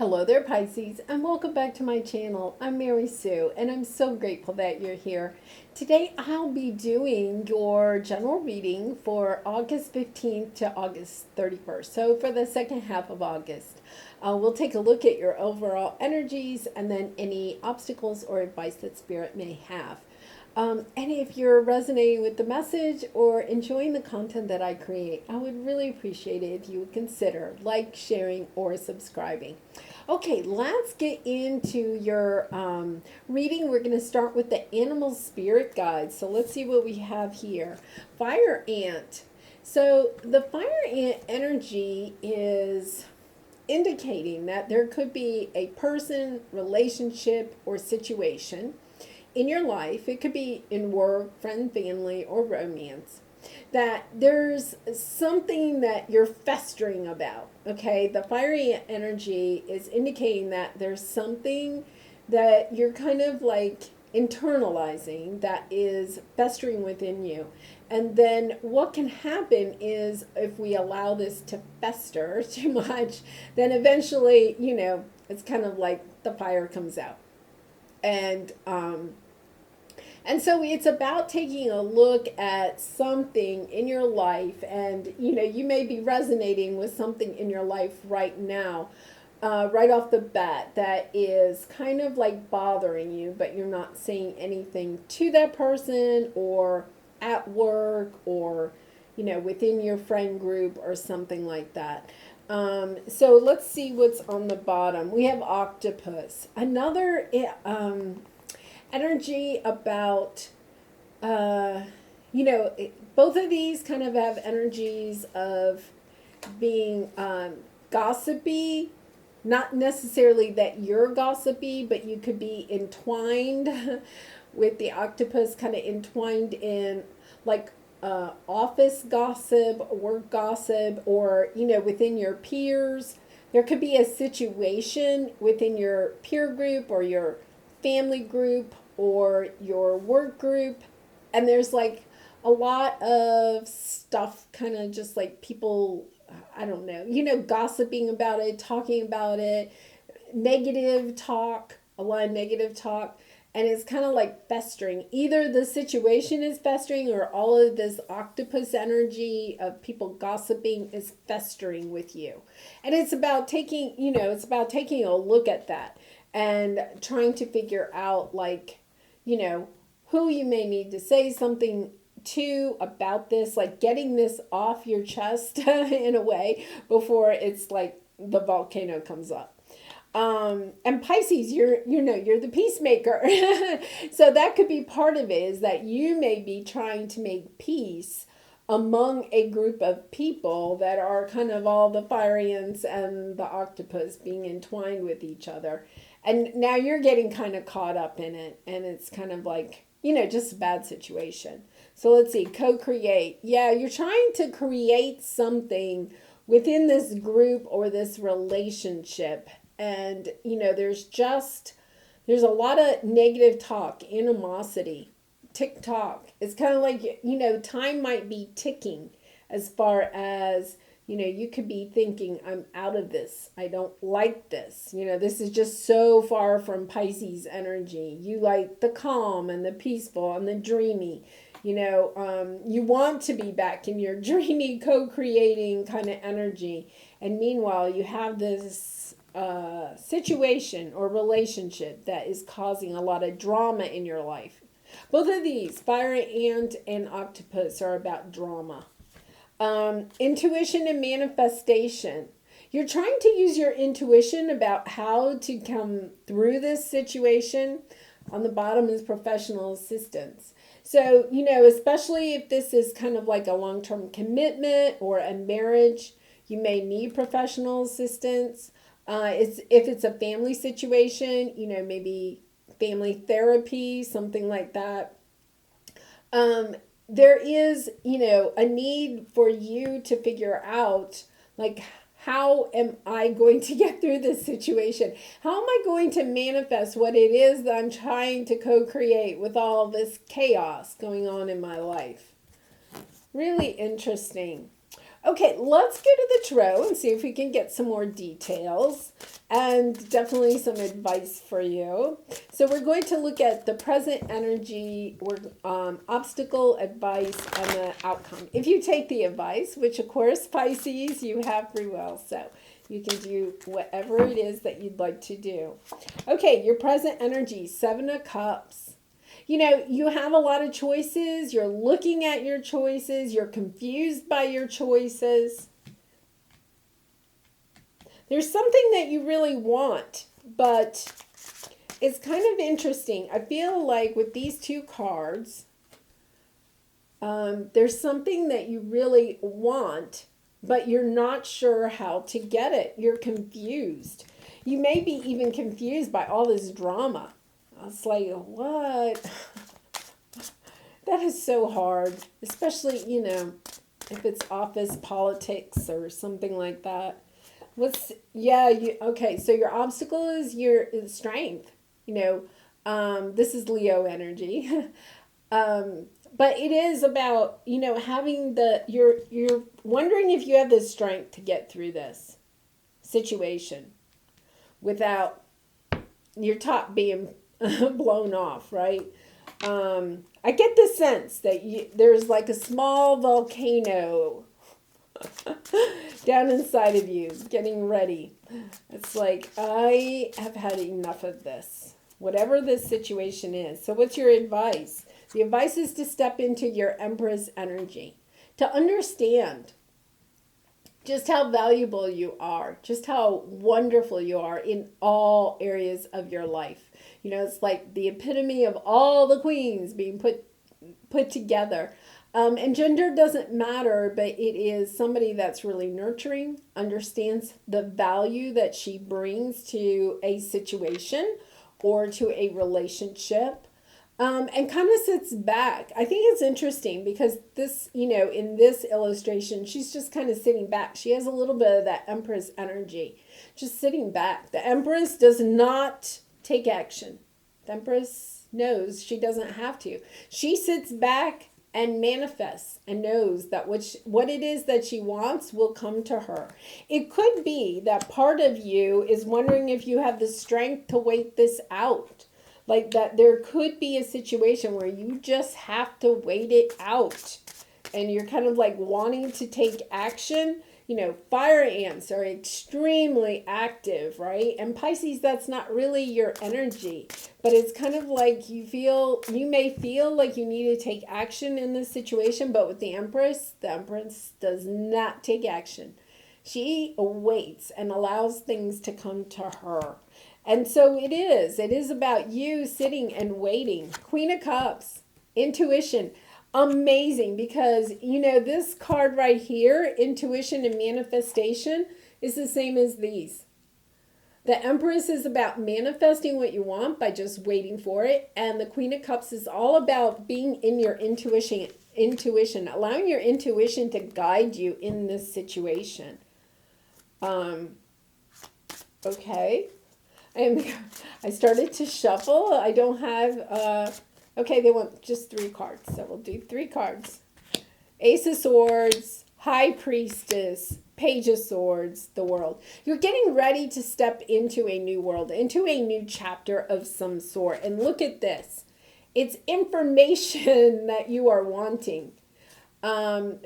Hello there, Pisces, and welcome back to my channel. I'm Mary Sue, and I'm so grateful that you're here. Today, I'll be doing your general reading for August 15th to August 31st, so for the second half of August. We'll take a look at your overall energies and then any obstacles or advice that Spirit may have. And if you're resonating with the message or enjoying the content that I create, I would really appreciate it if you would consider sharing, or subscribing. Okay, let's get into your reading. We're going to start with the animal spirit guide. So let's see what we have here. Fire ant. So the fire ant energy is indicating that there could be a person, relationship, or situation in your life. It could be in work, friend, family, or romance, that there's something that you're festering about. Okay, the fiery energy is indicating that there's something that you're kind of like internalizing that is festering within you. And then what can happen is, if we allow this to fester too much, then eventually, it's kind of like the fire comes out. And so it's about taking a look at something in your life, and you may be resonating with something in your life right now, right off the bat, that is kind of like bothering you, but you're not saying anything to that person, or at work, or within your friend group, or something like that. So let's see what's on the bottom. We have octopus. Another energy about, both of these kind of have energies of being gossipy. Not necessarily that you're gossipy, but you could be entwined with the octopus, kind of entwined in like office gossip, work gossip, or, within your peers. There could be a situation within your peer group, or your family group, or your work group, and there's like a lot of stuff, kind of just like people, I don't know, gossiping about it, talking about it, negative talk, a lot of negative talk, and it's kind of like festering. Either the situation is festering, or all of this octopus energy of people gossiping is festering with you. And it's about taking, taking a look at that and trying to figure out, like, who you may need to say something to about this, like getting this off your chest in a way, before it's like the volcano comes up. And Pisces, you're the peacemaker. So that could be part of it, is that you may be trying to make peace among a group of people that are kind of all the fiery ants and the octopus being entwined with each other. And now you're getting kind of caught up in it, and it's kind of like, just a bad situation. So let's see, co-create. Yeah, you're trying to create something within this group or this relationship. And, there's a lot of negative talk, animosity, tick-tock. It's kind of like, time might be ticking, as far as, you could be thinking, I'm out of this. I don't like this. This is just so far from Pisces energy. You like the calm and the peaceful and the dreamy. You want to be back in your dreamy, co-creating kind of energy. And meanwhile, you have this situation or relationship that is causing a lot of drama in your life. Both of these, fire ant and octopus, are about drama. Intuition and manifestation. You're trying to use your intuition about how to come through this situation. On the bottom is professional assistance. So, especially if this is kind of like a long-term commitment or a marriage, you may need professional assistance. If it's a family situation, maybe family therapy, something like that. There is, a need for you to figure out, like, how am I going to get through this situation? How am I going to manifest what it is that I'm trying to co-create with all this chaos going on in my life? Really interesting. Okay, let's go to the tarot and see if we can get some more details and definitely some advice for you. So we're going to look at the present energy, obstacle, advice, and the outcome. If you take the advice, which of course, Pisces, you have free will, so you can do whatever it is that you'd like to do. Okay, your present energy, Seven of Cups. You know, you have a lot of choices. You're looking at your choices. You're confused by your choices. There's something that you really want, but it's kind of interesting. I feel like with these two cards, there's something that you really want, but you're not sure how to get it. You're confused. You may be even confused by all this drama. It's like, what? That is so hard, especially, you know, if it's office politics or something like that. Okay, so your obstacle is your strength. You know, this is Leo energy. But it is about, you know, having you're wondering if you have the strength to get through this situation without your top being blown off, right? I get the sense that there's like a small volcano down inside of you getting ready. It's like, I have had enough of this, whatever this situation is. So what's your advice? The advice is to step into your Empress energy, to understand just how valuable you are, just how wonderful you are in all areas of your life. You know, it's like the epitome of all the queens being put together. And gender doesn't matter, but it is somebody that's really nurturing, understands the value that she brings to a situation or to a relationship. And kind of sits back. I think it's interesting because this, you know, in this illustration, she's just kind of sitting back. She has a little bit of that Empress energy, just sitting back. The Empress does not take action. The Empress knows she doesn't have to. She sits back and manifests and knows that what it is that she wants will come to her. It could be that part of you is wondering if you have the strength to wait this out. Like that there could be a situation where you just have to wait it out and you're kind of like wanting to take action. You know, fire ants are extremely active, right? And Pisces, that's not really your energy, but it's kind of like you may feel like you need to take action in this situation, but with the Empress does not take action. She awaits and allows things to come to her. And so it is about you sitting and waiting. Queen of Cups, intuition, amazing, because, you know, this card right here, intuition and manifestation, is the same as these. The Empress is about manifesting what you want by just waiting for it. And the Queen of Cups is all about being in your intuition, allowing your intuition to guide you in this situation. Okay. I started to shuffle. I don't have, okay, they want just 3 cards. So we'll do 3 cards. Ace of Swords, High Priestess, Page of Swords, the World. You're getting ready to step into a new world, into a new chapter of some sort. And look at this. It's information that you are wanting.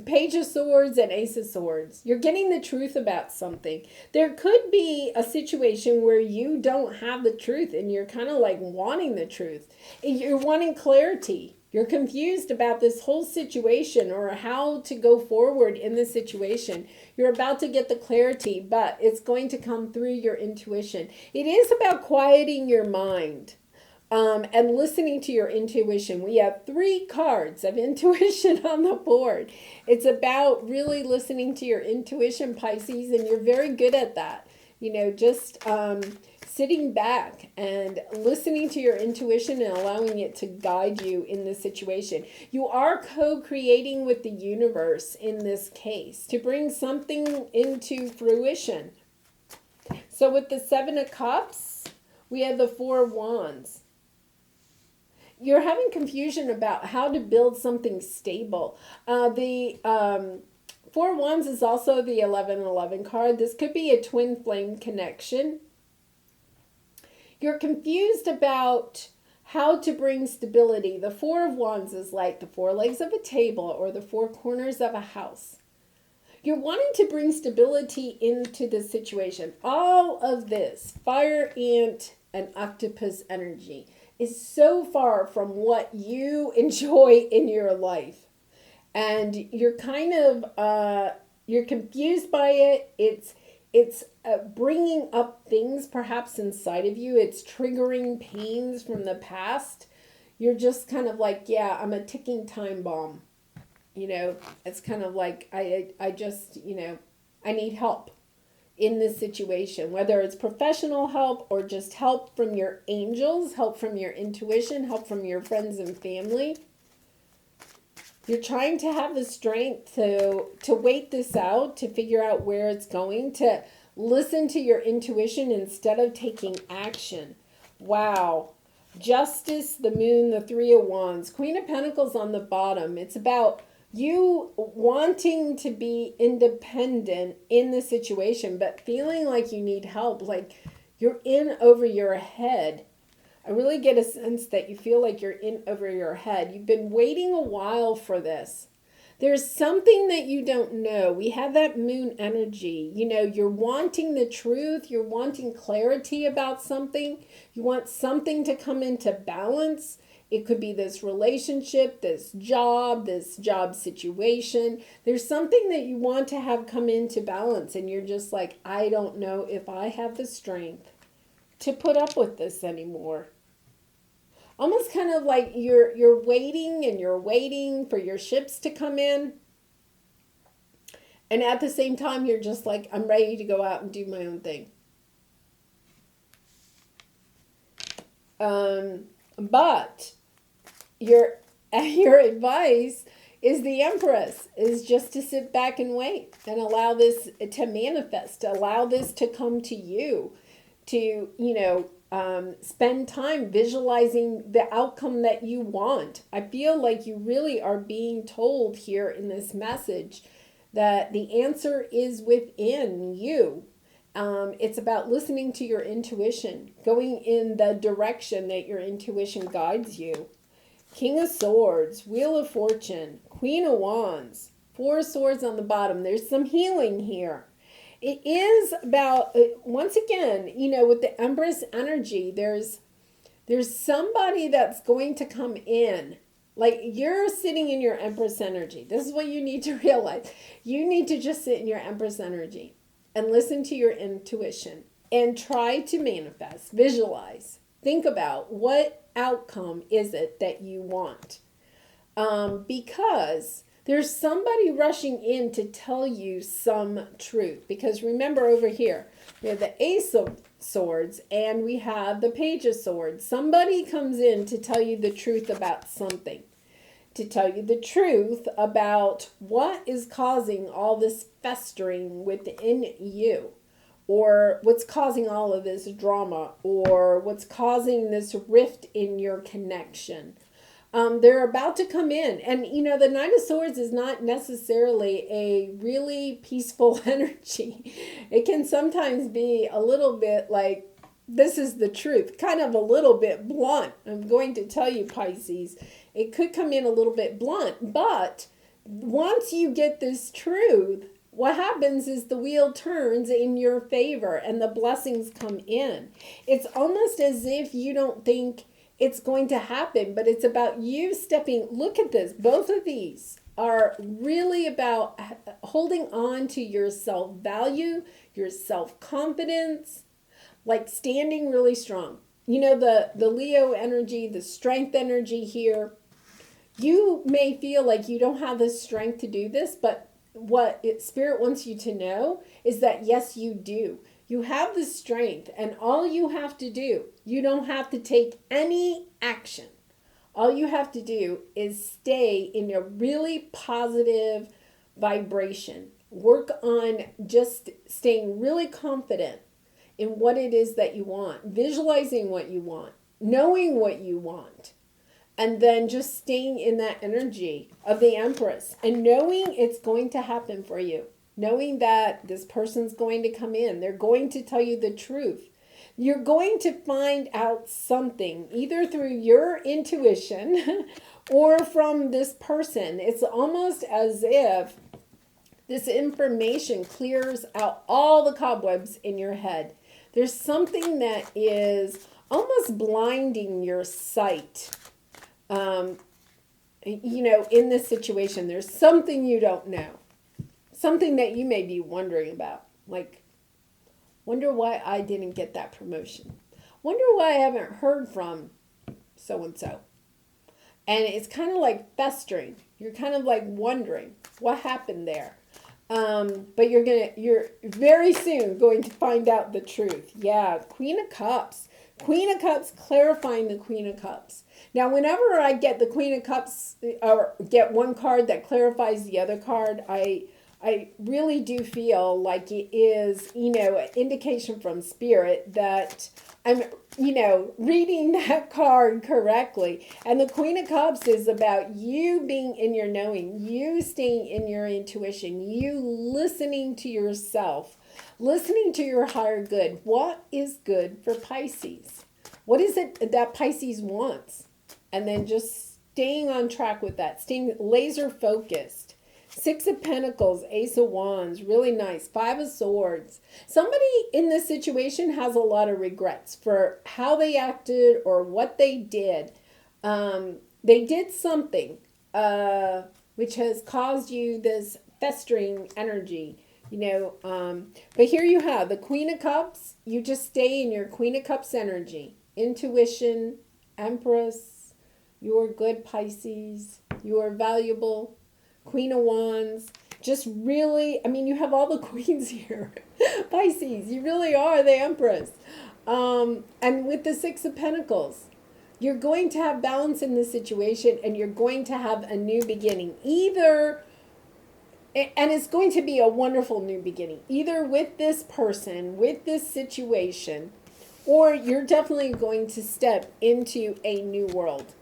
Page of Swords and Ace of Swords. You're getting the truth about something. There could be a situation where you don't have the truth and you're kind of like wanting the truth. You're wanting clarity. You're confused about this whole situation or how to go forward in this situation. You're about to get the clarity, but it's going to come through your intuition. It is about quieting your mind. And listening to your intuition. We have 3 cards of intuition on the board. It's about really listening to your intuition, Pisces, and you're very good at that. You know, just sitting back and listening to your intuition and allowing it to guide you in this situation. You are co-creating with the universe in this case to bring something into fruition. So with the 7 of Cups, we have the 4 of Wands. You're having confusion about how to build something stable. The Four of Wands is also the 1111 card. This could be a twin flame connection. You're confused about how to bring stability. The Four of Wands is like the four legs of a table or the four corners of a house. You're wanting to bring stability into the situation. All of this fire ant and octopus energy is so far from what you enjoy in your life. And you're kind of, you're confused by it. It's bringing up things perhaps inside of you. It's triggering pains from the past. You're just kind of like, yeah, I'm a ticking time bomb. You know, it's kind of like, I just, you know, I need help in this situation, whether it's professional help or just help from your angels, help from your intuition, help from your friends and family. You're trying to have the strength to wait this out, to figure out where it's going, to listen to your intuition instead of taking action. Wow. Justice, the Moon, the Three of Wands, Queen of Pentacles on the bottom. It's about you wanting to be independent in the situation, but feeling like you need help, like you're in over your head. I really get a sense that you feel like you're in over your head. You've been waiting a while for this. There's something that you don't know. We have that moon energy. You know, you're wanting the truth. You're wanting clarity about something. You want something to come into balance. It could be this relationship, this job situation. There's something that you want to have come into balance, and you're just like, I don't know if I have the strength to put up with this anymore. Almost kind of like you're waiting and you're waiting for your ships to come in. And at the same time, you're just like, I'm ready to go out and do my own thing. But your advice is the Empress, is just to sit back and wait and allow this to manifest, to allow this to come to you, to, you know, spend time visualizing the outcome that you want. I feel like you really are being told here in this message that the answer is within you. It's about listening to your intuition, going in the direction that your intuition guides you. King of Swords, Wheel of Fortune, Queen of Wands, Four of Swords on the bottom. There's some healing here. It is about, once again, you know, with the Empress energy, there's somebody that's going to come in. Like, you're sitting in your Empress energy. This is what you need to realize. You need to just sit in your Empress energy and listen to your intuition and try to manifest, visualize, think about what outcome is it that you want. Because there's somebody rushing in to tell you some truth. Because remember, over here, we have the Ace of Swords and we have the Page of Swords. Somebody comes in to tell you the truth about something. To tell you the truth about what is causing all this festering within you. Or what's causing all of this drama. Or what's causing this rift in your connection. They're about to come in. And, you know, the Knight of Swords is not necessarily a really peaceful energy. It can sometimes be a little bit like, this is the truth, kind of a little bit blunt. I'm going to tell you, Pisces, it could come in a little bit blunt. But once you get this truth, what happens is the wheel turns in your favor and the blessings come in. It's almost as if you don't think it's going to happen, but it's about you stepping. Look at this. Both of these are really about holding on to your self-value, your self-confidence, like standing really strong. You know, the Leo energy, the strength energy here. You may feel like you don't have the strength to do this, but what Spirit wants you to know is that yes, you do. You have the strength, and all you have to do, you don't have to take any action. All you have to do is stay in a really positive vibration. Work on just staying really confident in what it is that you want, visualizing what you want, knowing what you want, And then just staying in that energy of the Empress and knowing it's going to happen for you. Knowing that this person's going to come in. They're going to tell you the truth. You're going to find out something either through your intuition or from this person. It's almost as if this information clears out all the cobwebs in your head. There's something that is almost blinding your sight. In this situation, there's something you don't know. Something that you may be wondering about. Like, wonder why I didn't get that promotion. Wonder why I haven't heard from so-and-so. And it's kind of like festering. You're kind of like wondering what happened there. But you're very soon going to find out the truth. Yeah, Queen of Cups. Queen of Cups clarifying the Queen of Cups. Now, whenever I get the Queen of Cups or get one card that clarifies the other card, I really do feel like it is, an indication from Spirit that I'm, reading that card correctly. And the Queen of Cups is about you being in your knowing, you staying in your intuition, you listening to yourself, listening to your higher good. What is good for Pisces? What is it that Pisces wants? And then just staying on track with that, staying laser focused. Six of Pentacles, Ace of Wands, really nice. Five of Swords. Somebody in this situation has a lot of regrets for how they acted or what they did. They did something which has caused you this festering energy. But here you have the Queen of Cups. You just stay in your Queen of Cups energy. Intuition, Empress, you are good, Pisces. You are valuable. Queen of Wands, just really, you have all the queens here. Pisces, you really are the Empress. And with the Six of Pentacles, you're going to have balance in this situation and you're going to have a new beginning. And it's going to be a wonderful new beginning, either with this person, with this situation, or you're definitely going to step into a new world.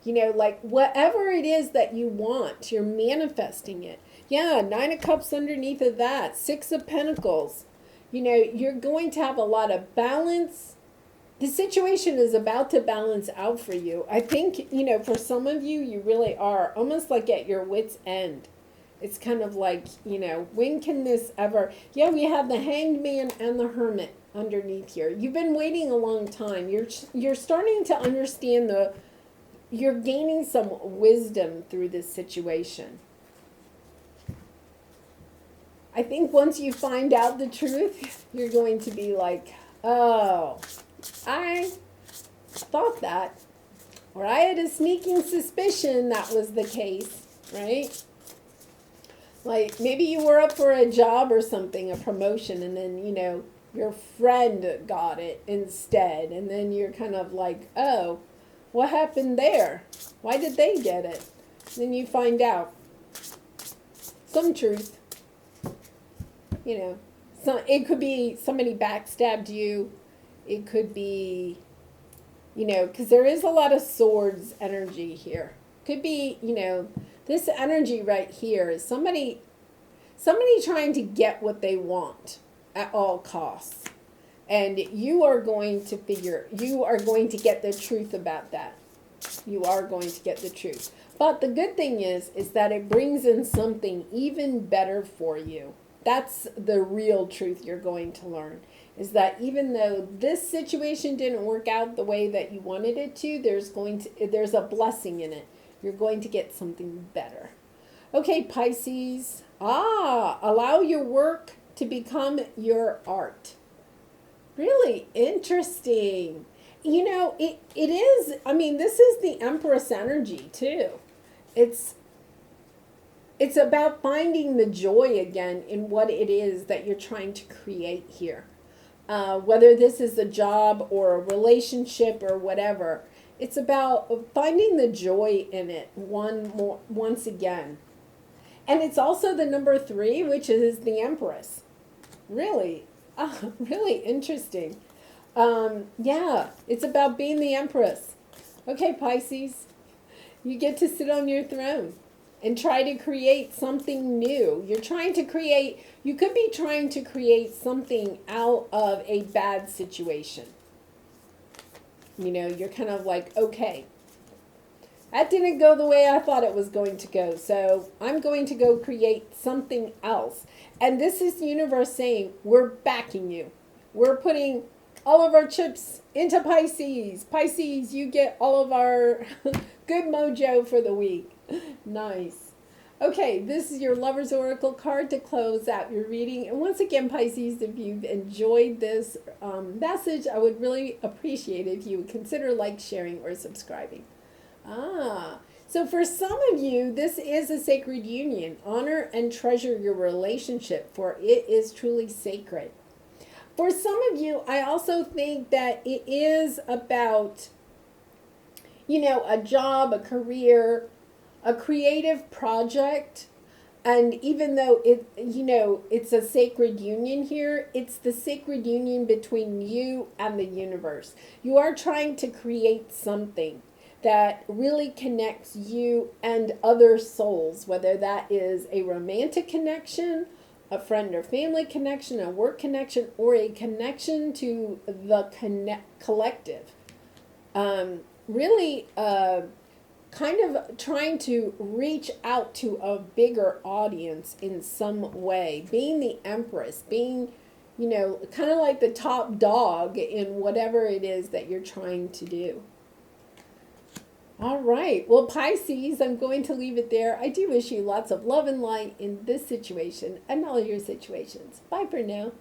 Like whatever it is that you want, you're manifesting it. Yeah, Nine of Cups underneath of that. Six of Pentacles. You're going to have a lot of balance. The situation is about to balance out for you. I think, for some of you, you really are almost like at your wit's end. It's kind of like, when can this ever... Yeah, we have the Hanged Man and the Hermit underneath here. You've been waiting a long time. You're starting to understand you're gaining some wisdom through this situation. I think once you find out the truth, you're going to be like, oh, I thought that, or I had a sneaking suspicion that was the case, right? Like maybe you were up for a job or something, a promotion, and then, your friend got it instead. And then you're kind of like, oh, what happened there? Why did they get it? Then you find out some truth. So it could be somebody backstabbed you. It could be, because there is a lot of swords energy here. Could be, this energy right here is somebody trying to get what they want at all costs. And you are going to get the truth about that. You are going to get the truth. But the good thing is that it brings in something even better for you. That's the real truth you're going to learn. Is that even though this situation didn't work out the way that you wanted it to, there's a blessing in it. You're going to get something better. Okay, Pisces. Allow your work to become your art. Really interesting. It is, this is the Empress energy too. It's about finding the joy again in what it is that you're trying to create here. Whether this is a job or a relationship or whatever, it's about finding the joy in it once again. And it's also the number 3, which is the Empress. Really interesting. Yeah, it's about being the Empress. Okay, Pisces. You get to sit on your throne and try to create something new. You're trying to create, you could be trying to create something out of a bad situation. You know, you're kind of like, okay, that didn't go the way I thought it was going to go. So I'm going to go create something else. And this is the universe saying, we're backing you. We're putting all of our chips into Pisces. Pisces, you get all of our good mojo for the week. Nice. Okay, this is your Lover's Oracle card to close out your reading. And once again, Pisces, if you've enjoyed this message, I would really appreciate it if you would consider like, sharing, or subscribing. So for some of you, this is a sacred union. Honor and treasure your relationship, for it is truly sacred. For some of you, I also think that it is about, you know, a job, a career, a creative project. And even though it, you know, it's a sacred union here, it's the sacred union between you and the universe. You are trying to create something that really connects you and other souls, whether that is a romantic connection, a friend or family connection, a work connection, or a connection to the collective. Really kind of trying to reach out to a bigger audience in some way, being the empress, being, you know, kind of like the top dog in whatever it is that you're trying to do. All right. Well, Pisces, I'm going to leave it there. I do wish you lots of love and light in this situation and all your situations. Bye for now.